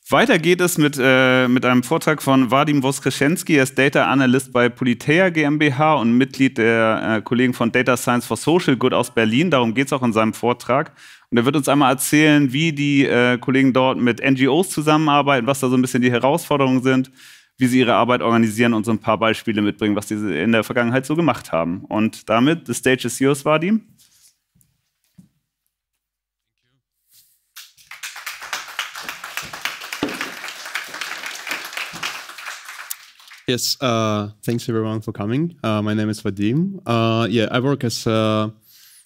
Weiter geht es mit einem Vortrag von Vadim Voskreschenski. Er ist Data Analyst bei Polyteia GmbH und Mitglied der Kollegen von Data Science for Social Good aus Berlin. Darum geht es auch in seinem Vortrag. Und er wird uns einmal erzählen, wie die Kollegen dort mit NGOs zusammenarbeiten, was da so ein bisschen die Herausforderungen sind, wie sie ihre Arbeit organisieren und so ein paar Beispiele mitbringen, was sie in der Vergangenheit so gemacht haben. Und damit, the stage is yours, Vadim. Yes, thanks everyone for coming. My name is Vadim. I work as a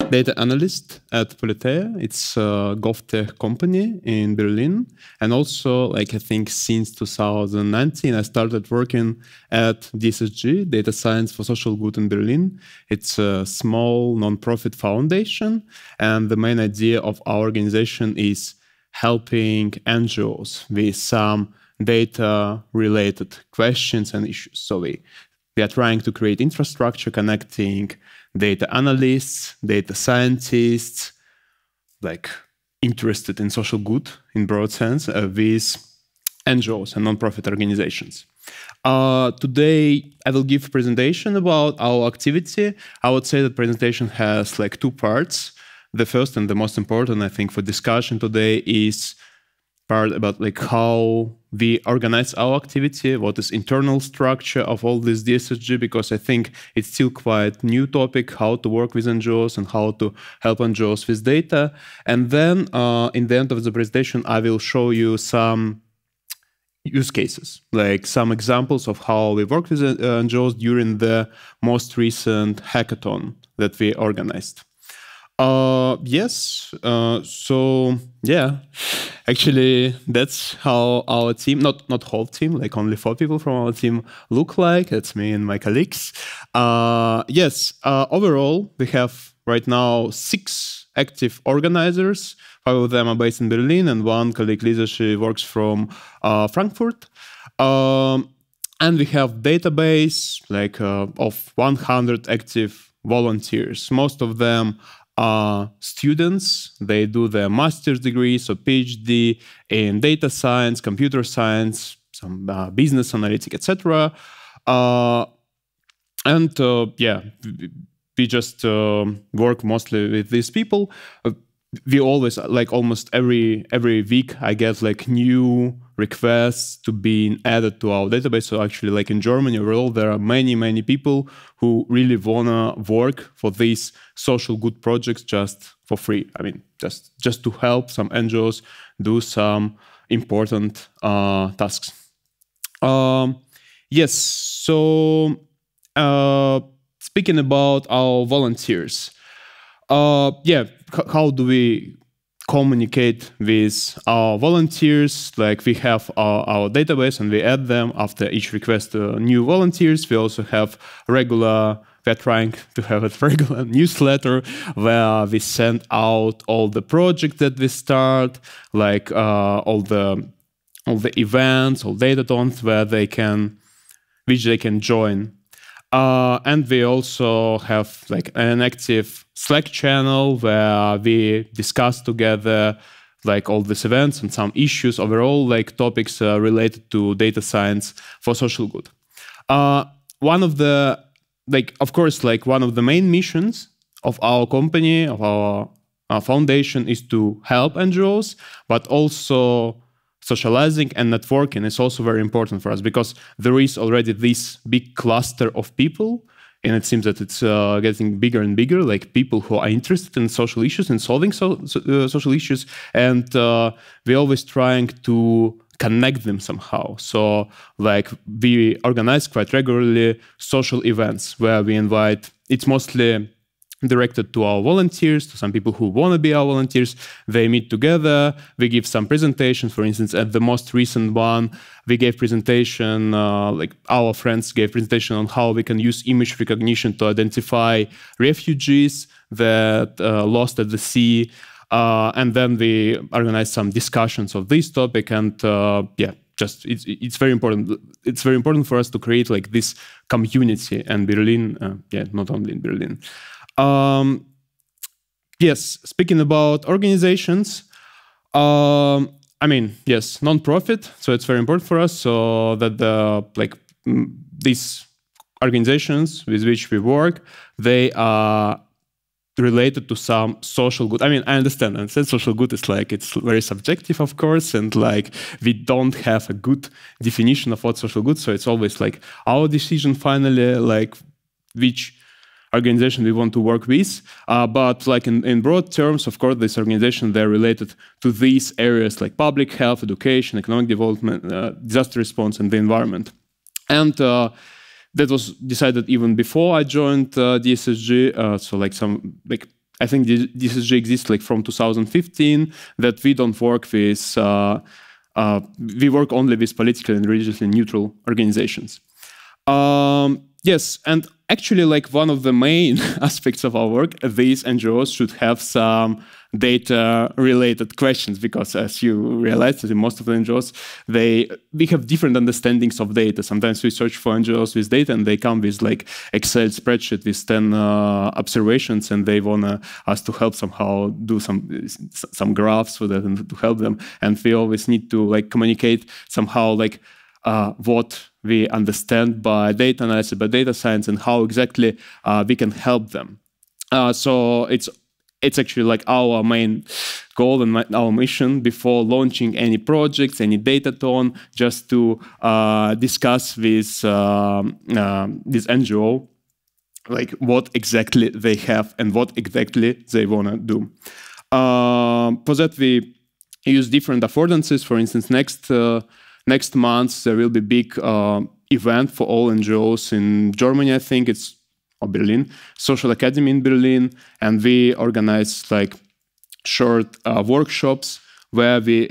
data analyst at Polyteia. It's a GovTech company in Berlin. And also, I think since 2019, I started working at DSSG, Data Science for Social Good in Berlin. It's a small non-profit foundation. And the main idea of our organization is helping NGOs with some data-related questions and issues. So we are trying to create infrastructure connecting data analysts, data scientists, interested in social good in broad sense, with NGOs and non-profit organizations. Today, I will give a presentation about our activity. I would say the presentation has two parts. The first and the most important, I think, for discussion today is part about how we organize our activity, what is internal structure of all this DSSG, because I think it's still quite new topic, how to work with NGOs and how to help NGOs with data. And then in the end of the presentation, I will show you some use cases, some examples of how we work with NGOs during the most recent hackathon that we organized. Actually, that's how our team, not whole team, only 4 people from our team look like. That's me and my colleagues. Overall, we have right now 6 active organizers. 5 of them are based in Berlin, and 1 colleague, Lisa, she works from Frankfurt. And we have database of 100 active volunteers. Most of them are students. They do their master's degrees or PhD in data science, computer science, some business analytics, etc. We just work mostly with these people. We always, almost every week, I get new requests to be added to our database. So actually, in Germany overall, there are many people who really wanna work for these social good projects just for free. I mean, just to help some NGOs do some important tasks. Speaking about our volunteers. How do we communicate with our volunteers? We have our database and we add them after each request new volunteers. We also have we're trying to have a regular newsletter where we send out all the projects that we start, all the events, all Datatons which they can join. And we also have an active Slack channel where we discuss together all these events and some issues overall, topics related to data science for social good. One of the one of the main missions of our company, of our foundation, is to help NGOs, but also socializing and networking is also very important for us because there is already this big cluster of people, and it seems that it's getting bigger and bigger, people who are interested in social issues and solving social issues, and we're always trying to connect them somehow. So we organize quite regularly social events where we invite, it's mostly directed to our volunteers, to some people who want to be our volunteers. They meet together, we give some presentations. For instance, at the most recent one, we gave presentation, our friends gave presentation on how we can use image recognition to identify refugees that lost at the sea. And then we organized some discussions of this topic, and it's very important. It's very important for us to create this community in Berlin, not only in Berlin. Speaking about organizations, I mean, yes, non-profit. So it's very important for us. So that these organizations with which we work, they are related to some social good. I mean, I understand social good is like, it's very subjective, of course, and like we don't have a good definition of what social good. So it's always like our decision finally, like which organization we want to work with. But like in broad terms, of course, this organization, they're related to these areas like public health, education, economic development, disaster response, and the environment. And that was decided even before I joined DSSG. So I think DSSG exists like from 2015, that we don't work with, we work only with politically and religiously neutral organizations. Yes, and actually like one of the main aspects of our work, these NGOs should have some data-related questions, because as you realize, in most of the NGOs, we have different understandings of data. Sometimes we search for NGOs with data and they come with like Excel spreadsheet with 10 observations, and they want us to help somehow do some graphs for that and to help them. And we always need to like communicate somehow like what we understand by data analysis, by data science, and how exactly we can help them. So it's actually like our main goal and our mission before launching any projects, any Datatone, just to discuss with this NGO like what exactly they have and what exactly they want to do. For that, we use different affordances. For instance, next month there will be big event for all NGOs in Germany. I think it's Berlin, Social Academy in Berlin, and we organize like short workshops where we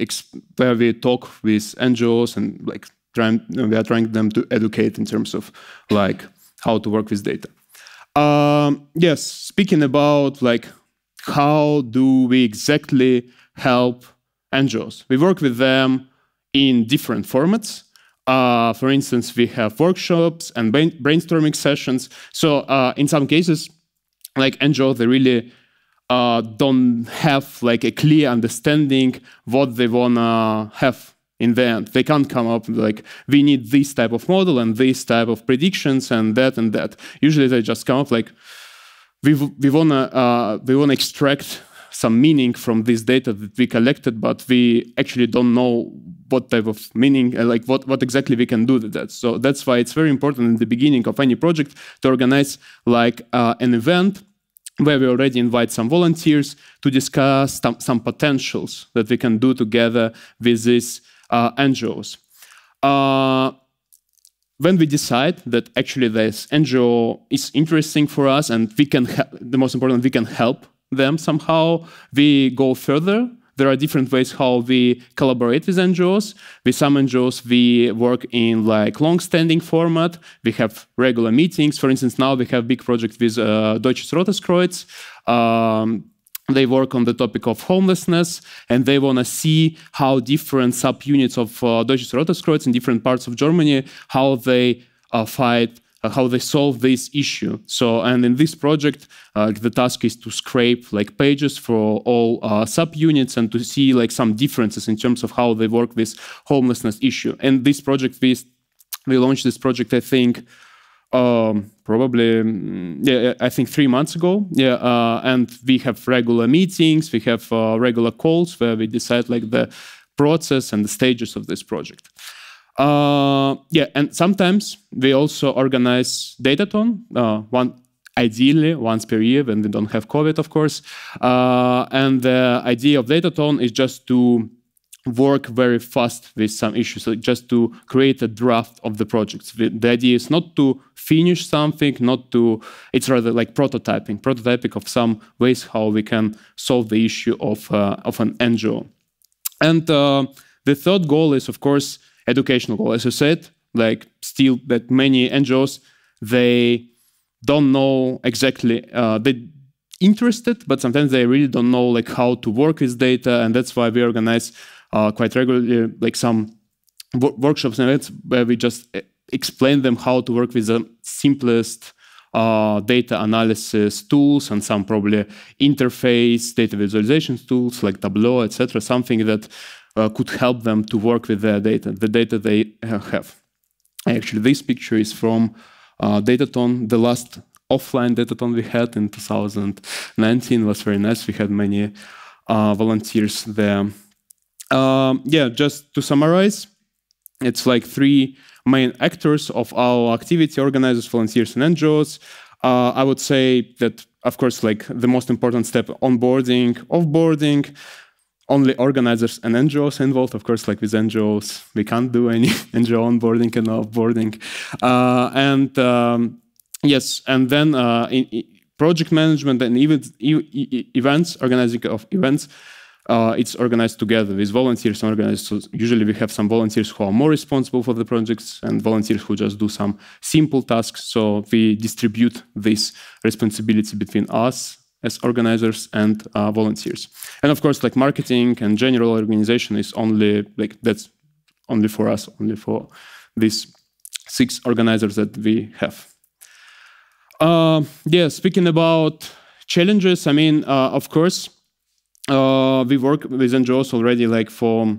talk with NGOs and like we are trying them to educate in terms of like how to work with data. Yes, speaking about like how do we exactly help NGOs? We work with them in different formats. For instance, we have workshops and brainstorming sessions. So in some cases, like NGOs, they really don't have like a clear understanding what they wanna have in the end. They can't come up with like, we need this type of model and this type of predictions and that and that. Usually they just come up like, we wanna extract some meaning from this data that we collected, but we actually don't know what type of meaning, like what exactly we can do with that. So that's why it's very important in the beginning of any project to organize like an event where we already invite some volunteers to discuss some potentials that we can do together with these NGOs. When we decide that actually this NGO is interesting for us and we can, the most important, we can help them somehow, we go further. There are different ways how we collaborate with NGOs. With some NGOs, we work in like long-standing format. We have regular meetings. For instance, now we have a big project with Deutsches Rotes Kreuz. They work on the topic of homelessness, and they want to see how different subunits of Deutsches Rotes Kreuz in different parts of Germany, how they fight, how they solve this issue. So, and in this project, the task is to scrape like pages for all subunits and to see like some differences in terms of how they work with homelessness issue. And this project, we launched this project, I think, probably, yeah, I think 3 months ago. Yeah, and we have regular meetings, we have regular calls where we decide like the process and the stages of this project. Yeah, and sometimes we also organize Datathon, ideally once per year when we don't have COVID, of course. And the idea of Datathon is just to work very fast with some issues, so just to create a draft of the projects. The idea is not to finish something, it's rather like prototyping of some ways how we can solve the issue of an NGO. And the third goal is, of course, educational goal. As I said, like still that many NGOs, they don't know exactly, they're interested, but sometimes they really don't know like how to work with data, and that's why we organize quite regularly like some workshops and events where we just explain them how to work with the simplest data analysis tools and some probably interface data visualization tools like Tableau, etc. Something that could help them to work with their data, the data they have. Actually, this picture is from Datathon. The last offline Datathon we had in 2019 was very nice. We had many volunteers there. Yeah, just to summarize, it's like 3 main actors of our activity: organizers, volunteers, and NGOs. I would say that, of course, like the most important step, onboarding, offboarding, only organizers and NGOs involved. Of course, like with NGOs, we can't do any NGO onboarding and offboarding. Yes, and then in project management and events, organizing of events, it's organized together with volunteers and organizers. So usually we have some volunteers who are more responsible for the projects and volunteers who just do some simple tasks. So we distribute this responsibility between us as organizers and volunteers. And of course, like marketing and general organization is only like, that's only for us, only for these 6 organizers that we have. Yeah, speaking about challenges, I mean, of course, we work with NGOs already like for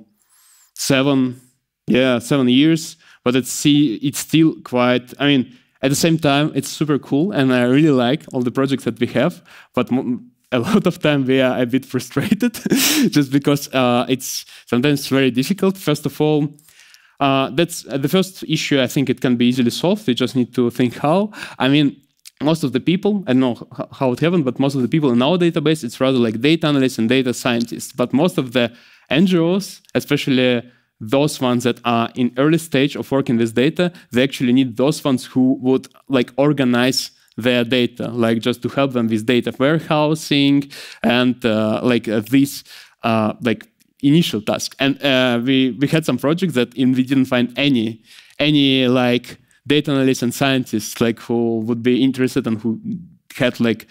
7 years, but it's still quite, I mean, at the same time, it's super cool, and I really like all the projects that we have, but a lot of time we are a bit frustrated, just because it's sometimes very difficult. First of all, that's the first issue. I think it can be easily solved. We just need to think how. I mean, most of the people, I don't know how it happened, but most of the people in our database, it's rather like data analysts and data scientists. But most of the NGOs, especially those ones that are in early stage of working with data, they actually need those ones who would like organize their data, like just to help them with data warehousing and like this like initial task. And we had some projects that we didn't find any like data analysts and scientists like who would be interested and who had like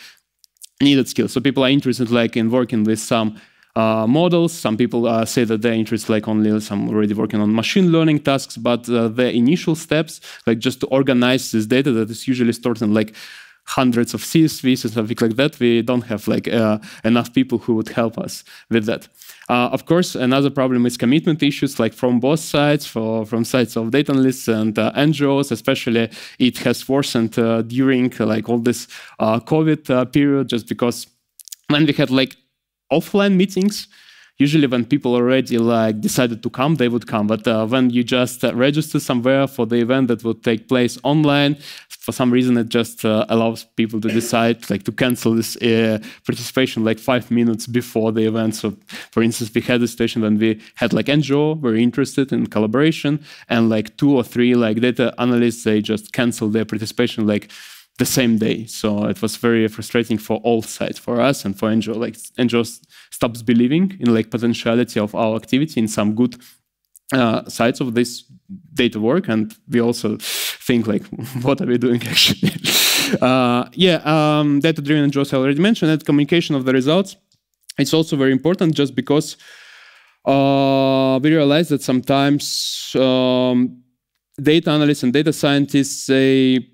needed skills. So people are interested like in working with some models. Some people say that they're interested like only some already working on machine learning tasks, but the initial steps, like just to organize this data that is usually stored in like hundreds of CSVs and something like that, we don't have like enough people who would help us with that. Of course, another problem is commitment issues, like from both sides, from sides of data analysts and NGOs. Especially, it has worsened during like all this COVID period, just because when we had like offline meetings, usually when people already like decided to come, they would come. But when you just register somewhere for the event that would take place online, for some reason it just allows people to decide like to cancel this participation like 5 minutes before the event. So for instance, we had a situation when we had like NGO very interested in collaboration, and like 2 or 3 like data analysts, they just canceled their participation like the same day. So it was very frustrating for all sides, for us and for NGO. Like NGO stops believing in like potentiality of our activity in some good sides of this data work, and we also think like, what are we doing actually? Data-driven NGOs I already mentioned, and communication of the results. It's also very important, just because we realize that sometimes data analysts and data scientists, they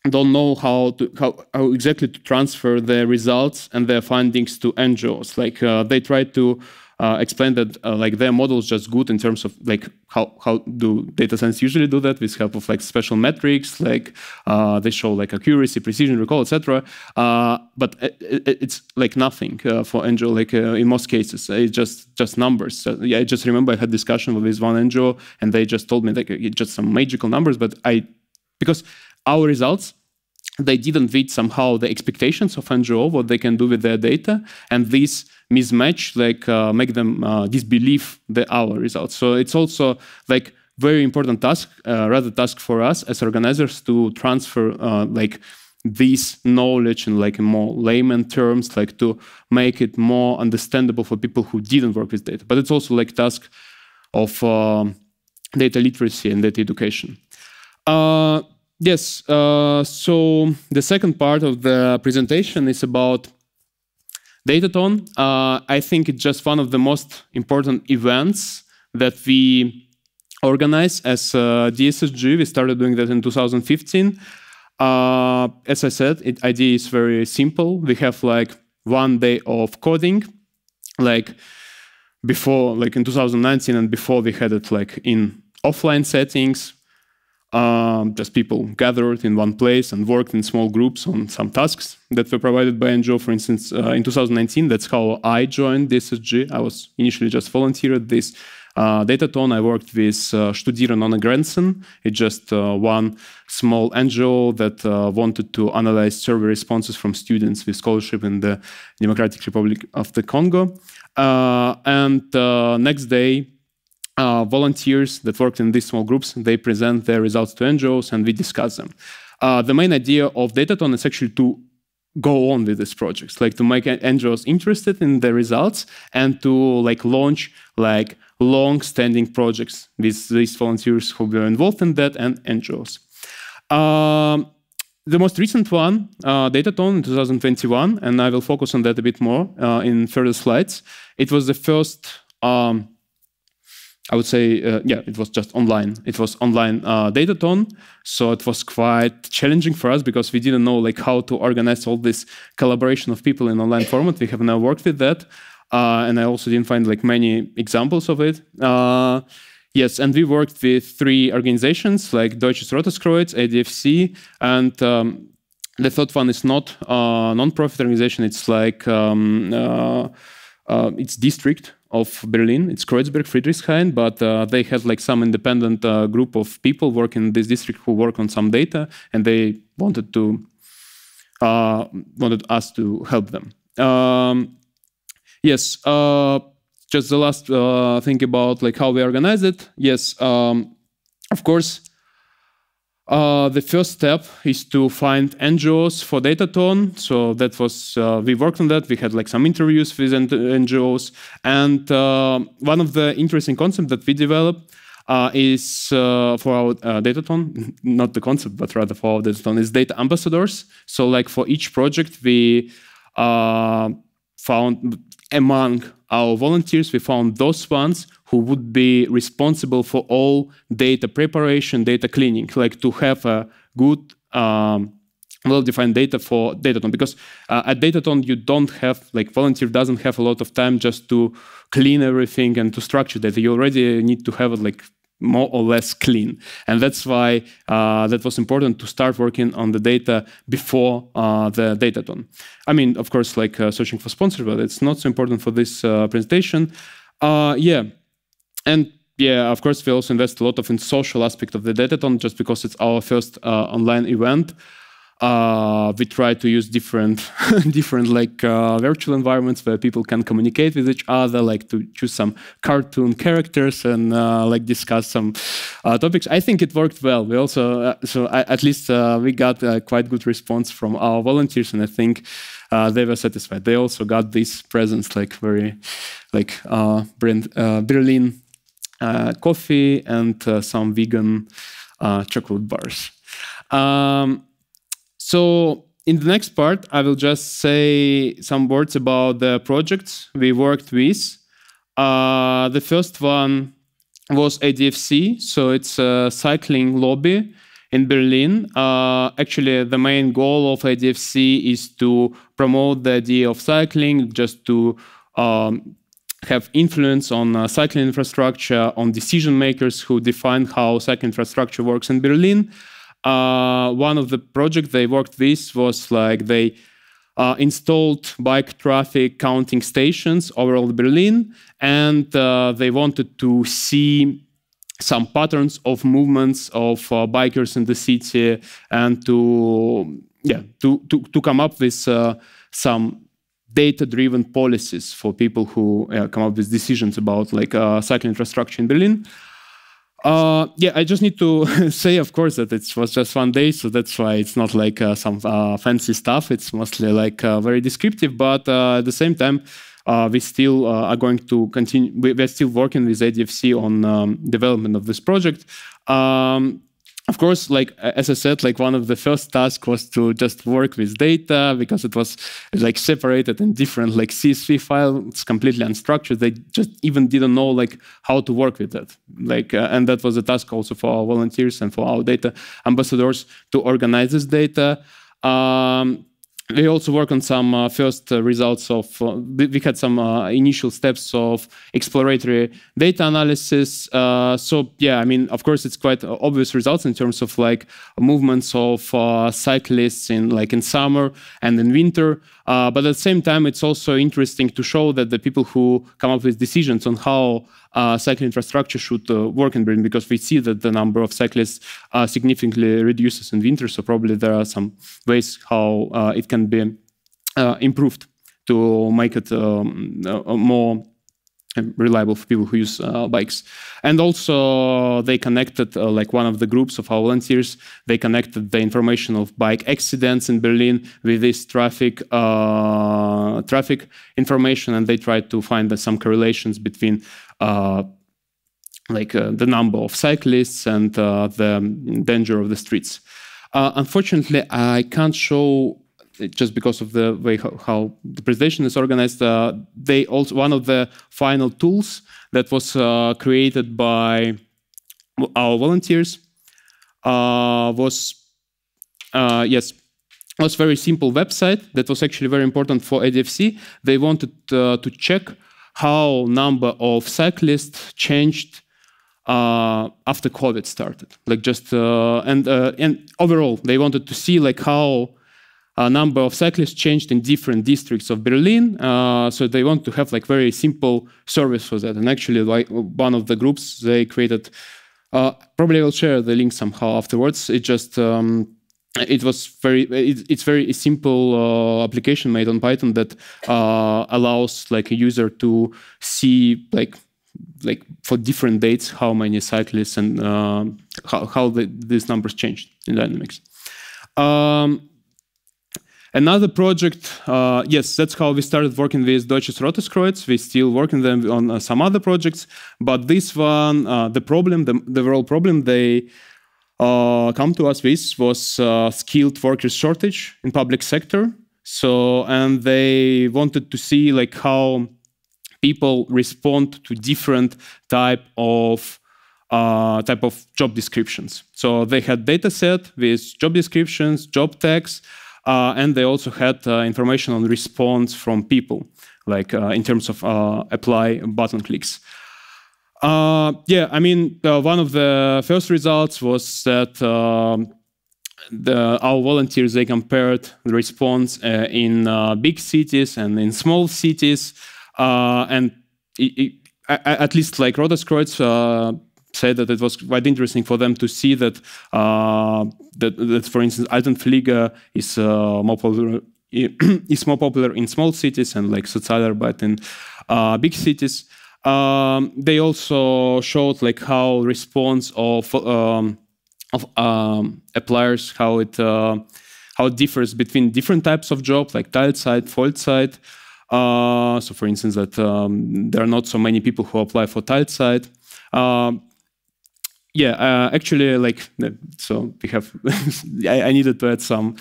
don't know how exactly to transfer their results and their findings to NGOs. Like they try to explain that like their model is just good in terms of like how do data science usually do that, with help of like special metrics, like they show like accuracy, precision, recall, etc. But it's like nothing for NGO. Like in most cases, it's just numbers. So, yeah, I just remember I had discussion with this one NGO, and they just told me like it's just some magical numbers. But because our results, they didn't meet somehow the expectations of NGO, what they can do with their data, and this mismatch like make them disbelieve our results. So it's also like very important task, task for us as organizers to transfer like this knowledge in like more layman terms, like to make it more understandable for people who didn't work with data. But it's also like task of data literacy and data education. Yes, so the second part of the presentation is about Datathon. I think it's just one of the most important events that we organize as DSSG. We started doing that in 2015. As I said, idea is very simple. We have like 1 day of coding, like before, like in 2019 and before we had it like in offline settings. Just people gathered in one place and worked in small groups on some tasks that were provided by NGO. For instance, in 2019, that's how I joined DSSG. I was initially just volunteer at this Datatone. I worked with Studieren ohne Grenzen. It's just one small NGO that wanted to analyze survey responses from students with scholarship in the Democratic Republic of the Congo. And next day, volunteers that worked in these small groups, they present their results to NGOs and we discuss them. The main idea of Datatone is actually to go on with these projects, like to make NGOs interested in the results and to like launch like long-standing projects with these volunteers who were involved in that and NGOs. The most recent one, Datatone in 2021, and I will focus on that a bit more in further slides. It was the first I would say, yeah, it was just online. It was online Datatone, so it was quite challenging for us because we didn't know like how to organize all this collaboration of people in online format. We have now worked with that, and I also didn't find like many examples of it. Yes, and we worked with 3 organizations like Deutsches Rotes Kreuz, ADFC, and the third one is not a non-profit organization. It's like it's district of Berlin. It's Kreuzberg, Friedrichshain, but they had like some independent group of people working in this district who work on some data, and they wanted us to help them. Yes, just the last thing about like how we organize it. Yes, of course. The first step is to find NGOs for Datatone. So that was, we worked on that. We had like some interviews with NGOs. And one of the interesting concepts that we developed is for our Datatone, not the concept, but rather for our Datatone, is data ambassadors. So like for each project, we found among our volunteers, we found those ones who would be responsible for all data preparation, data cleaning, like to have a good, well-defined data for Datatone. Because at Datatone, you don't have, like volunteer doesn't have a lot of time just to clean everything and to structure data. You already need to have it like more or less clean. And that's why that was important to start working on the data before the Datatone. I mean, of course, like searching for sponsors, but it's not so important for this presentation. Yeah. And yeah, of course, we also invest a lot in social aspect of the Datatone just because it's our first online event. We try to use different like virtual environments where people can communicate with each other, like to choose some cartoon characters and like discuss some topics. I think it worked well. We also, at least we got quite good response from our volunteers, and I think they were satisfied. They also got these presents, like very, like brand Berlin coffee and some vegan chocolate bars. So in the next part, I will just say some words about the projects we worked with. The first one was ADFC, so it's a cycling lobby in Berlin. Actually, the main goal of ADFC is to promote the idea of cycling, just to have influence on cycling infrastructure, on decision makers who define how cycling infrastructure works in Berlin. One of the projects they worked with was like they installed bike traffic counting stations over all Berlin, and they wanted to see some patterns of movements of bikers in the city, and to come up with some data-driven policies for people who come up with decisions about like cycling infrastructure in Berlin. Yeah, I just need to say, of course, that it was just 1 day, so that's why it's not like some fancy stuff. It's mostly like very descriptive, but at the same time, we still are going to continue. We're still working with ADFC on development of this project. of course, like as I said, like one of the first tasks was to just work with data because it was like separated in different like CSV files, completely unstructured. They just even didn't know like how to work with that. Like, and that was a task also for our volunteers and for our data ambassadors to organize this data. We also work on some first results of, we had some initial steps of exploratory data analysis. So yeah, I mean, of course, it's quite obvious results in terms of like movements of cyclists in summer and in winter. But at the same time, it's also interesting to show that the people who come up with decisions on how cycling infrastructure should work in Berlin, because we see that the number of cyclists significantly reduces in winter. So probably there are some ways how it can be improved to make it more reliable for people who use bikes. And also they connected, like one of the groups of our volunteers, they connected the information of bike accidents in Berlin with this traffic information, and they tried to find some correlations between the number of cyclists and the danger of the streets. Unfortunately, I can't show, just because of the way how the presentation is organized. They also, one of the final tools that was created by our volunteers was very simple website that was actually very important for ADFC. They wanted to check how number of cyclists changed after COVID started. Like just and overall, they wanted to see like how a number of cyclists changed in different districts of Berlin. So they want to have like very simple service for that. And actually, like one of the groups they created, probably I will share the link somehow afterwards. It just it's very simple application made on Python that allows like a user to see like for different dates how many cyclists and how these numbers changed in Dynamics. Another project, yes, that's how we started working with Deutsches Rotes Kreuz. We still working them on some other projects, but this one, the real problem they come to us with was skilled workers shortage in public sector. So, and they wanted to see like how people respond to different type of job descriptions. So they had data set with job descriptions, job tags, and they also had information on response from people, like in terms of apply button clicks. Yeah, I mean, one of the first results was that our volunteers, they compared the response in big cities and in small cities, and at least like Rotes Kreuz said that it was quite interesting for them to see that that for instance, Altenpflege is more popular in small cities and like Sozialarbeit in big cities. They also showed like how response of appliers, how it differs between different types of jobs, like Teilzeit, Vollzeit. So, for instance, that there are not so many people who apply for Teilzeit. Yeah, actually, like, so we have, I needed to add some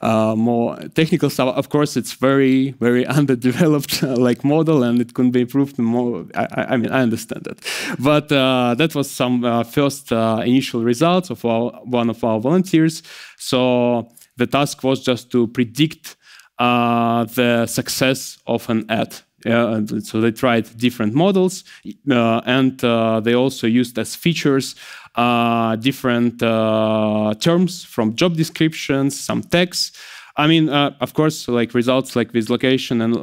more technical stuff. Of course, it's very, very underdeveloped like model, and it couldn't be improved more. I mean, I understand that. But that was some first initial results of one of our volunteers. So the task was just to predict the success of an ad. So they tried different models, and they also used as features different terms from job descriptions, some text. I mean, of course, like results like with location and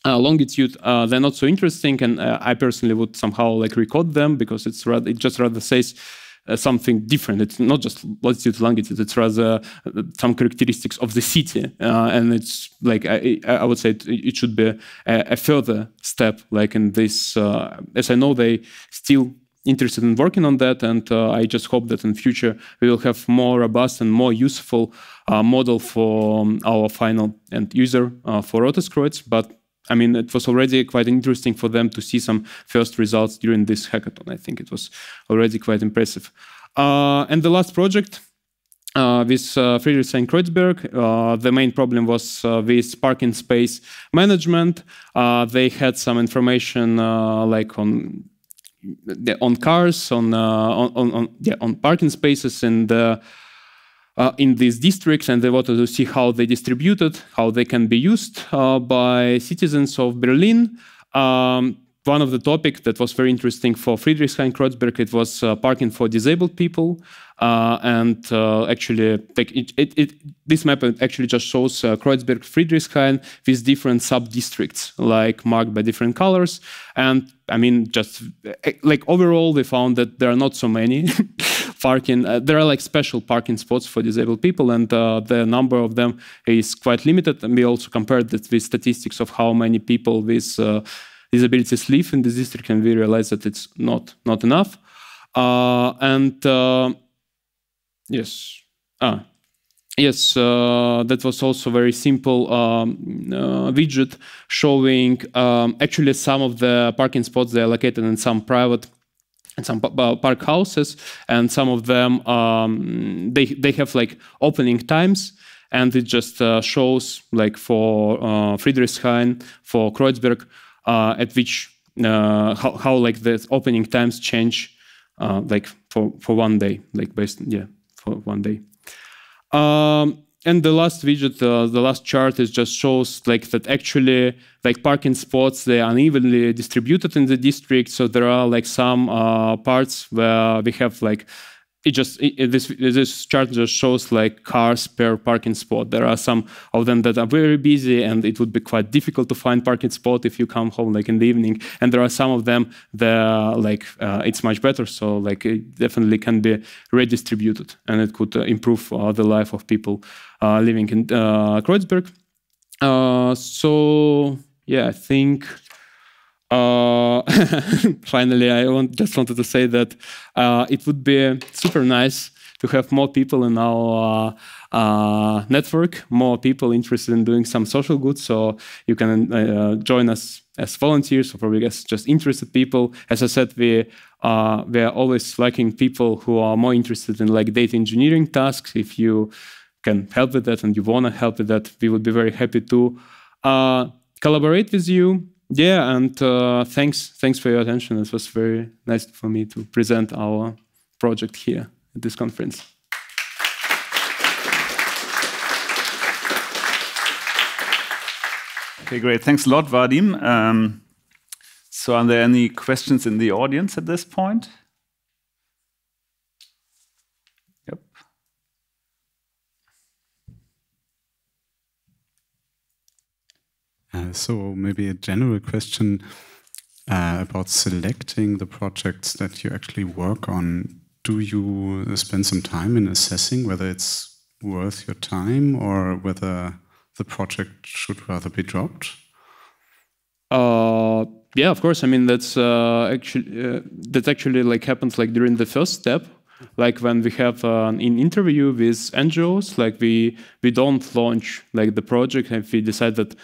longitude, they're not so interesting, and I personally would somehow like record them because it just rather says something different. It's not just latitude, longitude. It's rather some characteristics of the city, and it's like I would say it should be a further step, like in this. As I know, they still interested in working on that, and I just hope that in future we will have more robust and more useful model for our final end user for Rotes Kreuz. But I mean, it was already quite interesting for them to see some first results during this hackathon. I think it was already quite impressive. And the last project with Friedrichshain-Kreuzberg, the main problem was with parking space management. They had some information like on cars, on parking spaces in these districts, and they wanted to see how they distributed, how they can be used by citizens of Berlin. One of the topics that was very interesting for Friedrichshain-Kreuzberg, it was parking for disabled people. Actually, this map actually just shows Kreuzberg, Friedrichshain with different sub-districts, like marked by different colors. And I mean, just like overall, we found that there are not so many parking. There are like special parking spots for disabled people, and the number of them is quite limited. And we also compared that with statistics of how many people with disabilities live in this district, and we realized that it's not enough. That was also very simple widget showing actually some of the parking spots. They are located in some private and some park houses, and some of them they have like opening times, and it just shows like for Friedrichshain, for Kreuzberg, at which how like the opening times change like for 1 day, like for 1 day. And the last widget, the last chart, is just shows like that actually like parking spots, they are unevenly distributed in the district. So there are like some parts where we have like this chart just shows like cars per parking spot. There are some of them that are very busy, and it would be quite difficult to find parking spot if you come home like in the evening. And there are some of them that like it's much better. So like it definitely can be redistributed, and it could improve the life of people living in Kreuzberg. So yeah, I think. Finally, I just wanted to say that it would be super nice to have more people in our network, more people interested in doing some social good. So you can join us as volunteers, or probably as just interested people. As I said, we are always lacking people who are more interested in like data engineering tasks. If you can help with that and you want to help with that, we would be very happy to collaborate with you. Yeah, and thanks for your attention. It was very nice for me to present our project here at this conference. Okay, great. Thanks a lot, Vadim. So are there any questions in the audience at this point? Yep. So maybe a general question about selecting the projects that you actually work on. Do you spend some time in assessing whether it's worth your time or whether the project should rather be dropped? Yeah, of course. I mean, that's actually like happens like during the first step. Like when we have an interview with NGOs, like we don't launch like the project if we decide that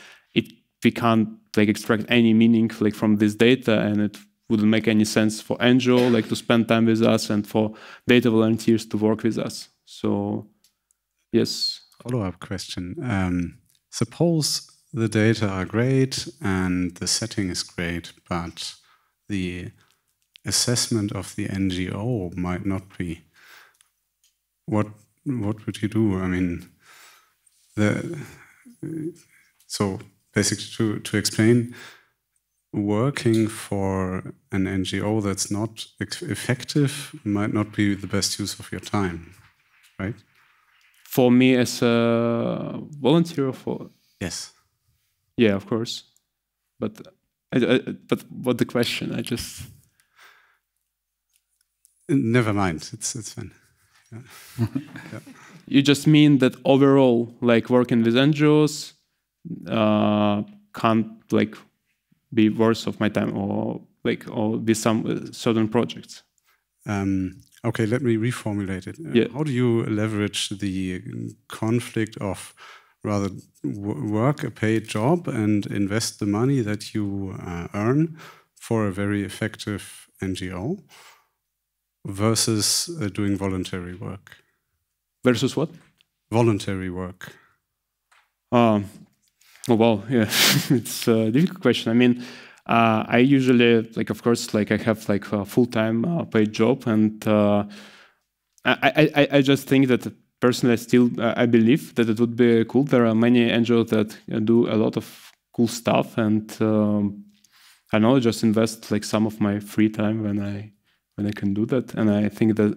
we can't like extract any meaning like from this data, and it wouldn't make any sense for NGO like to spend time with us and for data volunteers to work with us. So yes. Follow-up question. Suppose the data are great and the setting is great, but the assessment of the NGO might not be. What would you do? I mean, so basically to explain, working for an NGO that's not effective might not be the best use of your time, right? For me as a volunteer, for yes, yeah, of course, but what the question? I just never mind. It's fine. Yeah. Yeah. You just mean that overall, like working with NGOs, can't like be worth of my time, or with some certain projects. Okay, let me reformulate it. Yeah. How do you leverage the conflict of rather work a paid job and invest the money that you earn for a very effective NGO, versus doing voluntary work? Versus what? Voluntary work. Oh, well, yeah, it's a difficult question. I mean, I usually, like, of course, like I have like a full-time paid job, and I just think that personally, I believe that it would be cool. There are many NGOs that do a lot of cool stuff, and I know just invest like some of my free time when I can do that, and I think that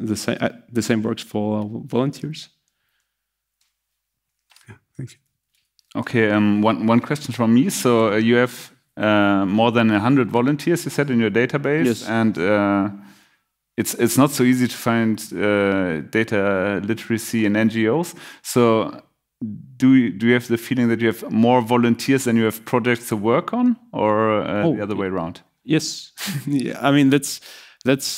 the same works for volunteers. Yeah, thank you. Okay, one question from me. So you have more than 100 volunteers, you said, in your database, yes. And it's not so easy to find data literacy in NGOs. So do you have the feeling that you have more volunteers than you have projects to work on, or the other way around? Yes, yeah, I mean that's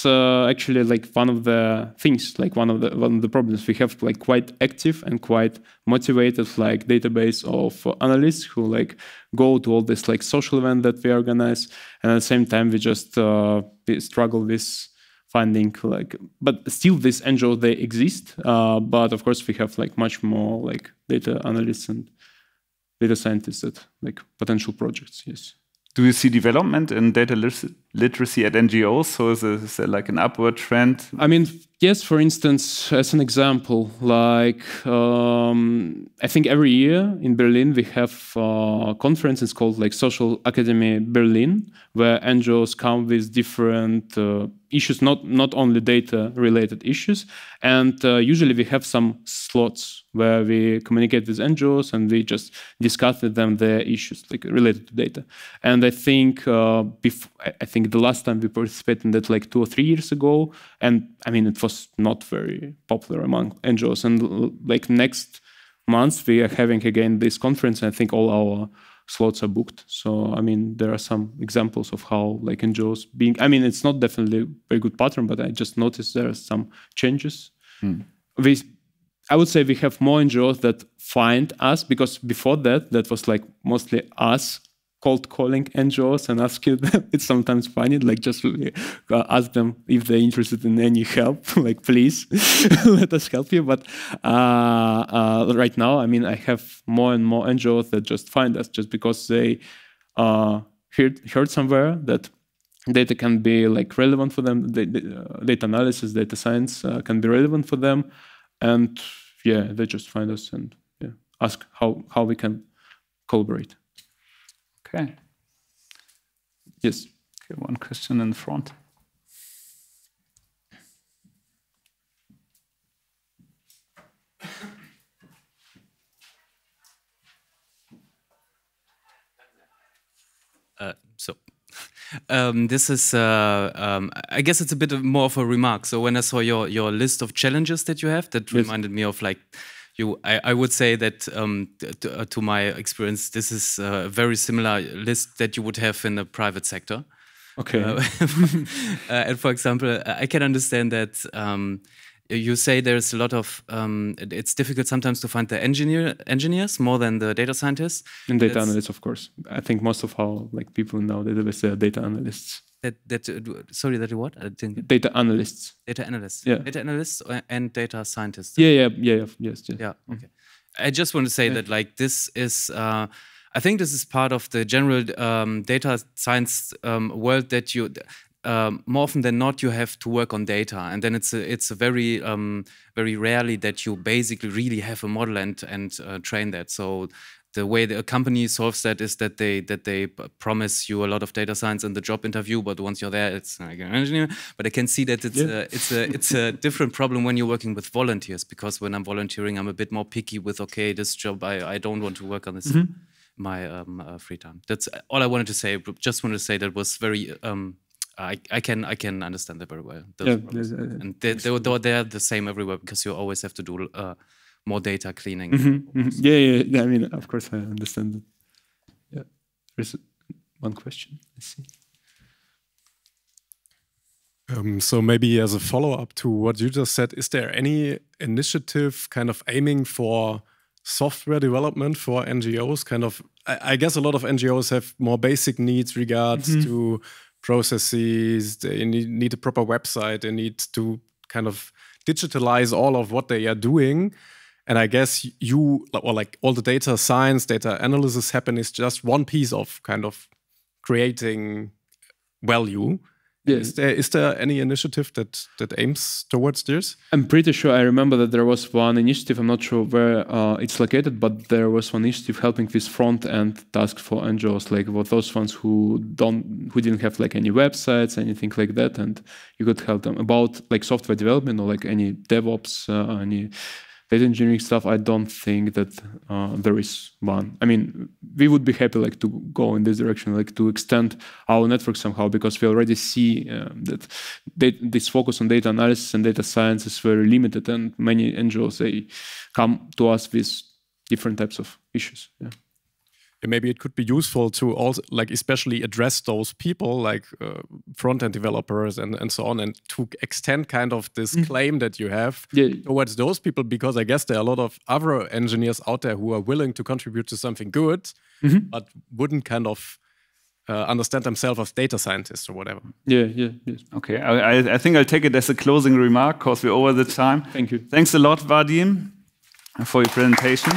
actually like one of the things, like one of the problems. We have like quite active and quite motivated like database of analysts who like go to all this like social event that we organize, and at the same time we just we struggle with finding like, but still these NGOs, they exist, but of course we have like much more like data analysts and data scientists that like potential projects. Yes. Do you see development in data literacy at NGOs? So is there like an upward trend? I mean, yes, for instance, as an example, like I think every year in Berlin we have a conference. It's called like Social Academy Berlin, where NGOs come with different issues, not only data-related issues. And usually we have some slots where we communicate with NGOs and we just discuss with them their issues like related to data. And I think I think the last time we participated in that like 2 or 3 years ago, and I mean it was not very popular among NGOs. And like next month we are having again this conference. And I think all our slots are booked. So I mean there are some examples of how like NGOs being. I mean it's not definitely a very good pattern, but I just noticed there are some changes. I would say we have more NGOs that find us, because before that was like mostly us cold calling NGOs and asking them. It's sometimes funny, like just ask them if they're interested in any help, like please let us help you. But right now, I mean, I have more and more NGOs that just find us just because they heard somewhere that data can be like relevant for them. Data analysis, data science can be relevant for them. And yeah, they just find us and ask how we can collaborate. Okay. Yes. Okay, one question in the front. This is, I guess it's a bit more of a remark. So when I saw your list of challenges that you have, that reminded me of like, I would say that to my experience, this is a very similar list that you would have in the private sector. Okay. And for example, I can understand that you say there's a lot of, it's difficult sometimes to find the engineers more than the data scientists. And data analysts, of course. I think most of our like people in our database are data analysts. Sorry, that what? I didn't. Data analysts. Data analysts. Yeah. Data analysts and data scientists. Yeah. Yes. Yeah. Okay. I just want to say that like this is. I think this is part of the general data science world that you. More often than not, you have to work on data, and then it's a very very rarely that you basically really have a model and train that. So the way the company solves that is that they promise you a lot of data science in the job interview, but once you're there, it's like an engineer. But I can see that it's a different problem when you're working with volunteers, because when I'm volunteering, I'm a bit more picky with this job I don't want to work on this my free time. That's all I wanted to say. Just wanted to say that was very. I can understand that very well. And they're the same everywhere, because you always have to do more data cleaning. Yeah. I mean, of course, I understand that. Yeah. There's one question. Let's see. So maybe as a follow-up to what you just said, is there any initiative kind of aiming for software development for NGOs? Kind of, I guess a lot of NGOs have more basic needs regards to processes, they need a proper website, they need to kind of digitalize all of what they are doing. And I guess like all the data science, data analysis happen is just one piece of kind of creating value. Yeah. Is there any initiative that aims towards this? I'm pretty sure I remember that there was one initiative, I'm not sure where it's located, but there was one initiative helping with front-end tasks for NGOs, like for those ones who didn't have like any websites, anything like that, and you could help them about like software development or like any DevOps, any data engineering stuff. I don't think that there is one. I mean, we would be happy like to go in this direction, like to extend our network somehow, because we already see that this focus on data analysis and data science is very limited, and many NGOs, they come to us with different types of issues. Yeah. Maybe it could be useful to also like especially address those people like front-end developers and so on, and to extend kind of this claim that you have towards those people, because I guess there are a lot of other engineers out there who are willing to contribute to something good, but wouldn't kind of understand themselves as data scientists or whatever. Yes. Okay, I think I'll take it as a closing remark because we're over the time. Thank you. Thanks a lot, Vadim, for your presentation.